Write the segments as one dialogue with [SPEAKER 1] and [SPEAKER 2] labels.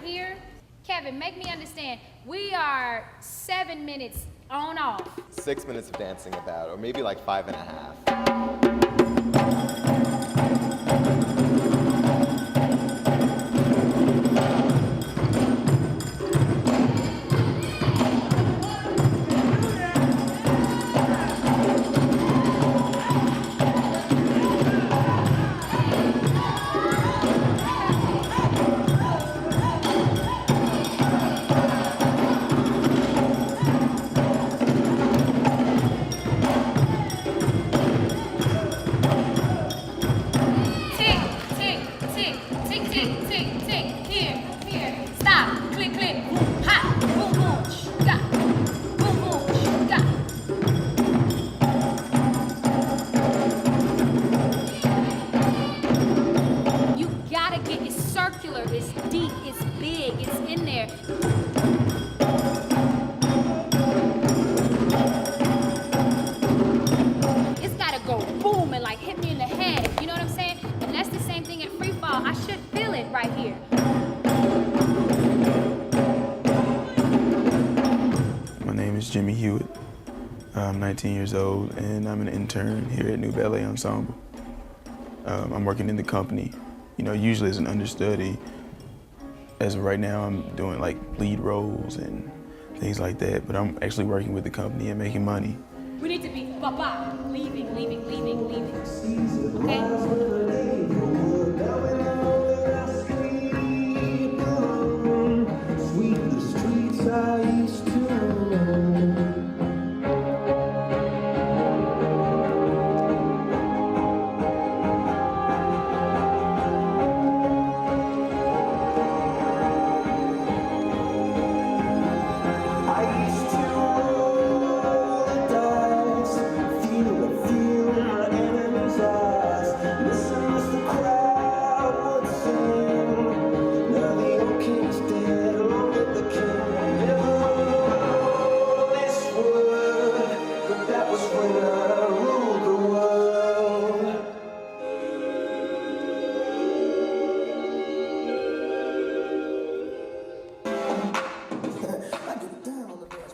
[SPEAKER 1] here. Kevin, make me understand. We are 7 minutes on off.
[SPEAKER 2] 6 minutes of dancing about, or maybe like 5.5.
[SPEAKER 1] It's deep, it's big, it's in there. It's gotta go boom and like hit me in the head, you know what I'm saying? And that's the same thing in free fall. I should feel it right here.
[SPEAKER 3] My name is Jimmie Hewitt. I'm 19 years old and I'm an intern here at New Ballet Ensemble. I'm working in the company, you know, usually as an understudy. As of right now, I'm doing like lead roles and things like that, but I'm actually working with the company and making money.
[SPEAKER 1] We need to be bye-bye, leaving, okay?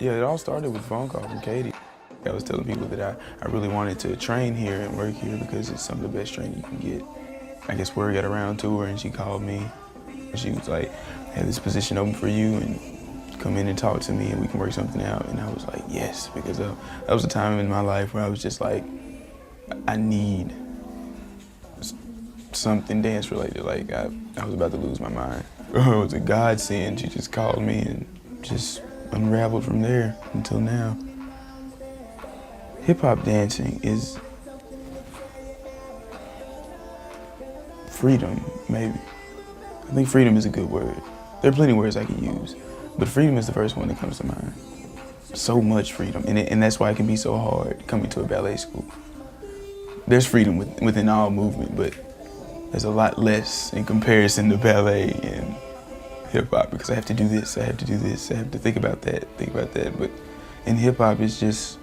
[SPEAKER 3] Yeah, it all started with a phone call from Katie. I was telling people that I really wanted to train here and work here because it's some of the best training you can get. I guess word got around to her and she called me. She was like, I have this position open for you and come in and talk to me and we can work something out. And I was like, yes, because that was a time in my life where I was just like, I need something dance related. Like I was about to lose my mind. It was a godsend. She just called me and just unraveled from there until now. Hip-hop dancing is freedom, maybe. I think freedom is a good word. There are plenty of words I could use, but freedom is the first one that comes to mind. So much freedom, and that's why it can be so hard coming to a ballet school. There's freedom within all movement, but there's a lot less in comparison to ballet and hip-hop, because I have to do this, I have to do this, I have to think about that. But in hip-hop, it's just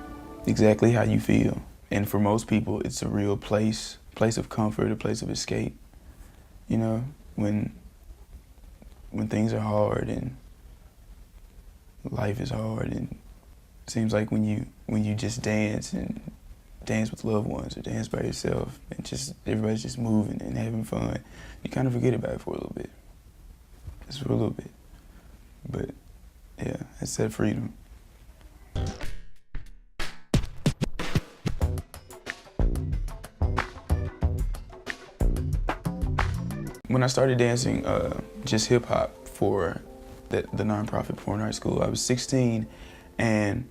[SPEAKER 3] exactly how you feel. And for most people, it's a real place of comfort, a place of escape. You know, when things are hard and life is hard, and it seems like when you just dance and dance with loved ones or dance by yourself and just everybody's just moving and having fun, you kind of forget about it for a little bit. Just for a little bit. But yeah, it's that freedom. When I started dancing just hip hop for the nonprofit performing arts school, I was 16, and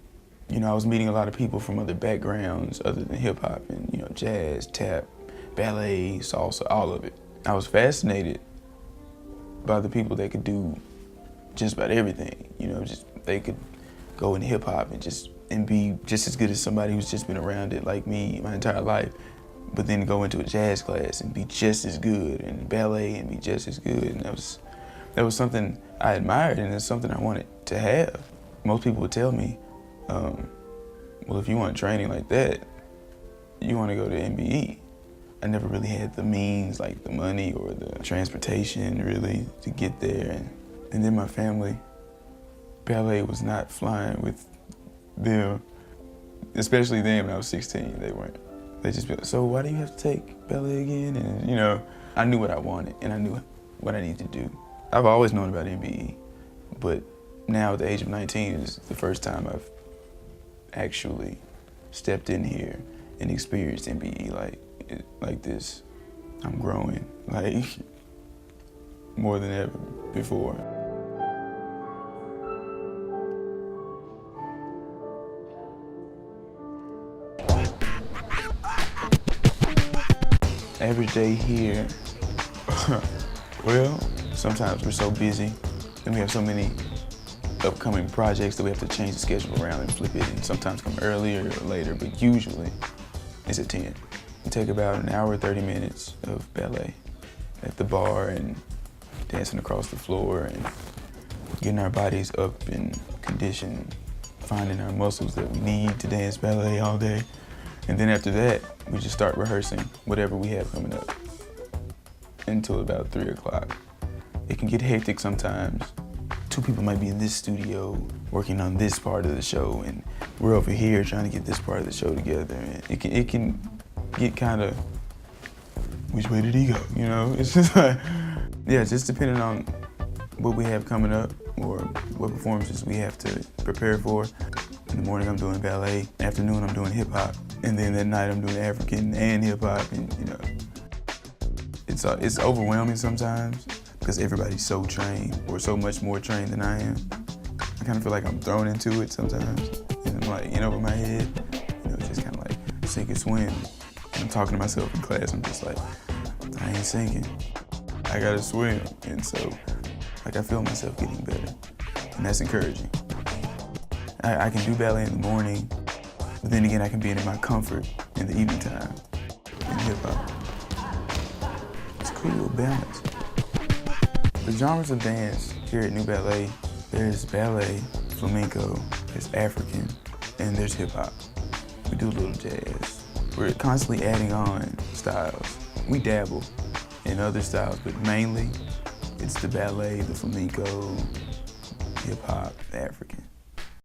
[SPEAKER 3] you know, I was meeting a lot of people from other backgrounds other than hip hop, and you know, jazz, tap, ballet, salsa, all of it. I was fascinated by the people that could do just about everything. You know, just they could go in hip hop and be just as good as somebody who's just been around it like me my entire life, but then go into a jazz class and be just as good, and ballet and be just as good. And that was something I admired, and it's something I wanted to have. Most people would tell me, well, if you want training like that, you want to go to MBE. I never really had the means, like the money or the transportation really to get there. And then my family, ballet was not flying with them, especially then when I was 16. They just be like, so why do you have to take ballet again? And you know, I knew what I wanted and I knew what I needed to do. I've always known about MBE, but now at the age of 19 is the first time I've actually stepped in here and experienced MBE like this. I'm growing like more than ever before. Average day here, well, sometimes we're so busy and we have so many upcoming projects that we have to change the schedule around and flip it, and sometimes come earlier or later, but usually it's at 10. We take about an hour, 30 minutes of ballet at the bar and dancing across the floor and getting our bodies up and conditioned, finding our muscles that we need to dance ballet all day. And then after that, we just start rehearsing whatever we have coming up until about 3 o'clock. It can get hectic sometimes. 2 people might be in this studio working on this part of the show, and we're over here trying to get this part of the show together. And it can get kind of, which way did he go? You know, it's just like, yeah, just depending on what we have coming up or what performances we have to prepare for. In the morning I'm doing ballet, afternoon I'm doing hip hop, and then at night I'm doing African and hip hop, and you know, it's overwhelming sometimes because everybody's so trained or so much more trained than I am. I kind of feel like I'm thrown into it sometimes, and I'm like in over my head, you know, just kind of like sink or swim. And I'm talking to myself in class, I'm just like, I ain't sinking, I gotta swim, and so like I feel myself getting better, and that's encouraging. I can do ballet in the morning, but then again, I can be in my comfort in the evening time in hip hop. It's a cool little balance. The genres of dance here at New Ballet, there's ballet, flamenco, there's African, and there's hip hop. We do a little jazz. We're constantly adding on styles. We dabble in other styles, but mainly it's the ballet, the flamenco, hip hop, the African.